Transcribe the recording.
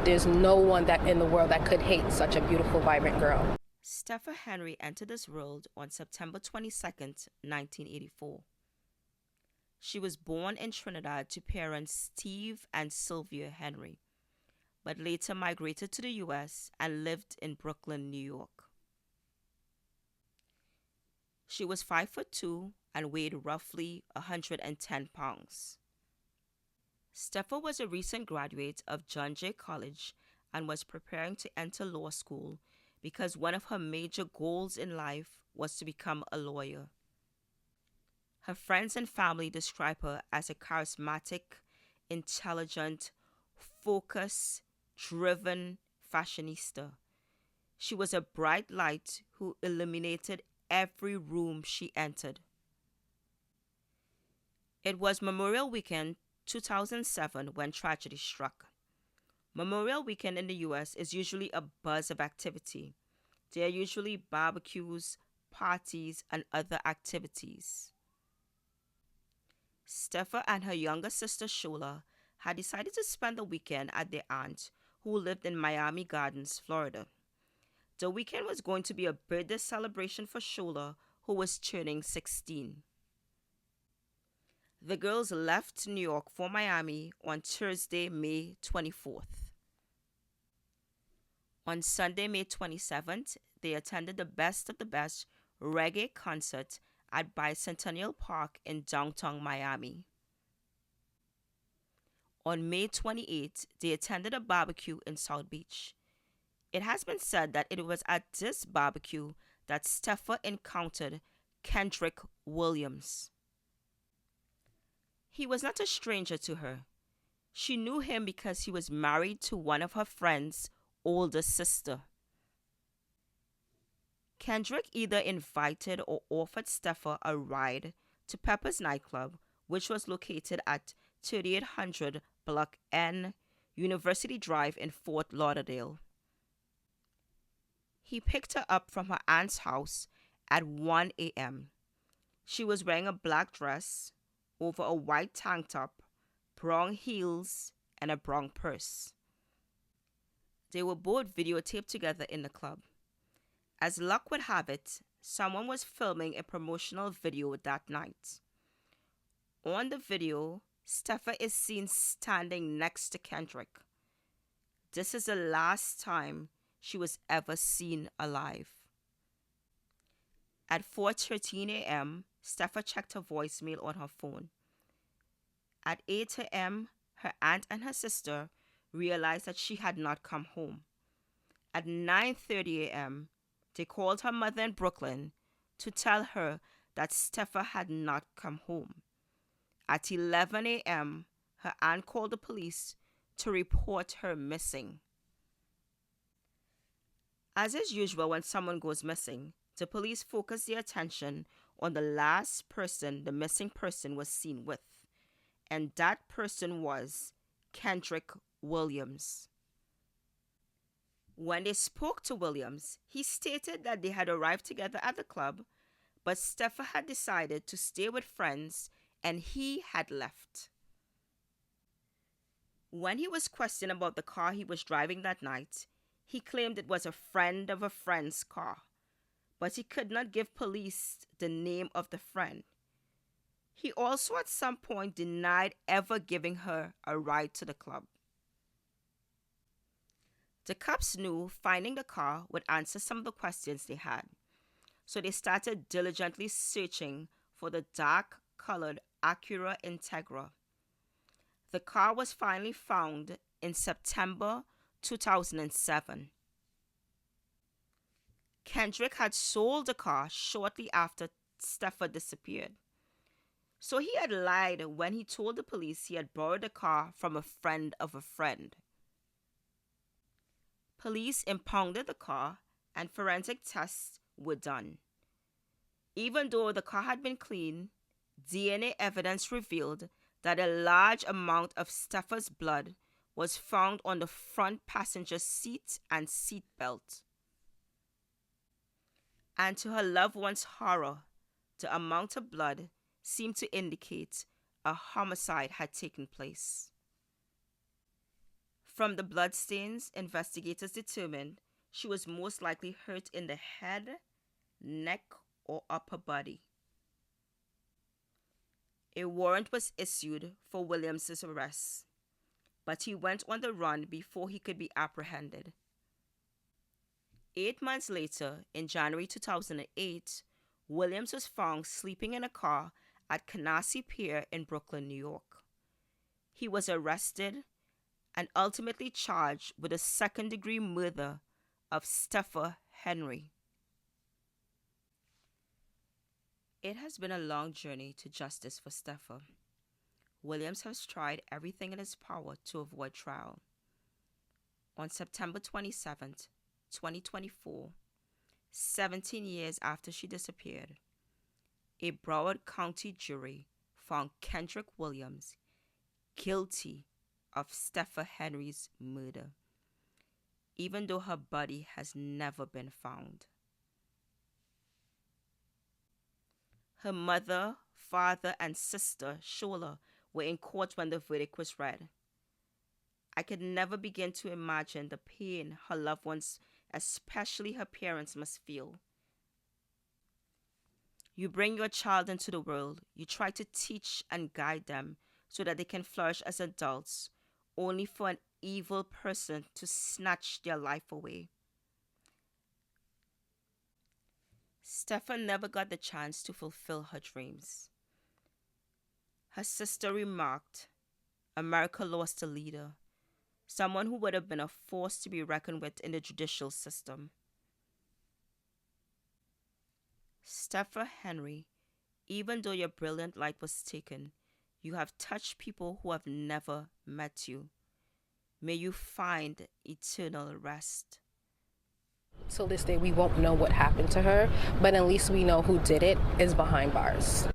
There's no one that in the world that could hate such a beautiful, vibrant girl. Stepha Henry entered this world on September 22nd, 1984. She was born in Trinidad to parents Steve and Sylvia Henry, but later migrated to the US and lived in Brooklyn, New York. She was 5'2" and weighed roughly 110 pounds. Stepha was a recent graduate of John Jay College and was preparing to enter law school because one of her major goals in life was to become a lawyer. Her friends and family describe her as a charismatic, intelligent, focused, driven fashionista. She was a bright light who illuminated every room she entered. It was Memorial Weekend 2007 when tragedy struck. Memorial Weekend in the US is usually a buzz of activity. There are usually barbecues, parties, and other activities. Stepha and her younger sister Shola had decided to spend the weekend at their aunt, who lived in Miami Gardens, Florida. The weekend was going to be a birthday celebration for Shola, who was turning 16. The girls left New York for Miami on Thursday, May 24th. On Sunday, May 27th, they attended the Best of the Best reggae concert at Bicentennial Park in downtown Miami. On May 28th, they attended a barbecue in South Beach. It has been said that it was at this barbecue that Stepha encountered Kendrick Williams. He was not a stranger to her. She knew him because he was married to one of her friend's older sister. Kendrick either invited or offered Stepha a ride to Pepper's nightclub, which was located at 3800 Block N, University Drive in Fort Lauderdale. He picked her up from her aunt's house at 1 a.m. She was wearing a black dress over a white tank top, brown heels, and a brown purse. They were both videotaped together in the club. As luck would have it, someone was filming a promotional video that night. On the video, Stepha is seen standing next to Kendrick. This is the last time she was ever seen alive. At 4:13 a.m., Stepha checked her voicemail on her phone. At 8 a.m., her aunt and her sister realized that she had not come home. At 9:30 a.m., they called her mother in Brooklyn to tell her that Stepha had not come home. At 11 a.m., her aunt called the police to report her missing. As is usual when someone goes missing, the police focus their attention on the last person the missing person was seen with, and that person was Kendrick Williams. When they spoke to Williams, he stated that they had arrived together at the club, but Stepha had decided to stay with friends and he had left. When he was questioned about the car he was driving that night, he claimed it was a friend of a friend's car, but he could not give police the name of the friend. He also at some point denied ever giving her a ride to the club. The cops knew finding the car would answer some of the questions they had, so they started diligently searching for the dark-colored Acura Integra. The car was finally found in September 2007. Kendrick had sold the car shortly after Stepha disappeared, so he had lied when he told the police he had borrowed the car from a friend of a friend. Police impounded the car and forensic tests were done. Even though the car had been cleaned, DNA evidence revealed that a large amount of Stepha's blood was found on the front passenger seat and seat belt. And to her loved one's horror, the amount of blood seemed to indicate a homicide had taken place. From the bloodstains, investigators determined she was most likely hurt in the head, neck, or upper body. A warrant was issued for Williams' arrest, but he went on the run before he could be apprehended. 8 months later, in January 2008, Williams was found sleeping in a car at Canarsie Pier in Brooklyn, New York. He was arrested and ultimately charged with the second-degree murder of Stepha Henry. It has been a long journey to justice for Stepha. Williams has tried everything in his power to avoid trial. On September 27, 2024, 17 years after she disappeared, a Broward County jury found Kendrick Williams guilty of Stepha Henry's murder, even though her body has never been found. Her mother, father, and sister, Shola, were in court when the verdict was read. I could never begin to imagine the pain her loved ones, especially her parents, must feel. You bring your child into the world, you try to teach and guide them so that they can flourish as adults, only for an evil person to snatch their life away. Stepha never got the chance to fulfill her dreams. Her sister remarked, "America lost a leader, someone who would have been a force to be reckoned with in the judicial system." Stepha Henry, even though your brilliant light was taken, you have touched people who have never met you. May you find eternal rest. Till this day, we won't know what happened to her, but at least we know who did it is behind bars.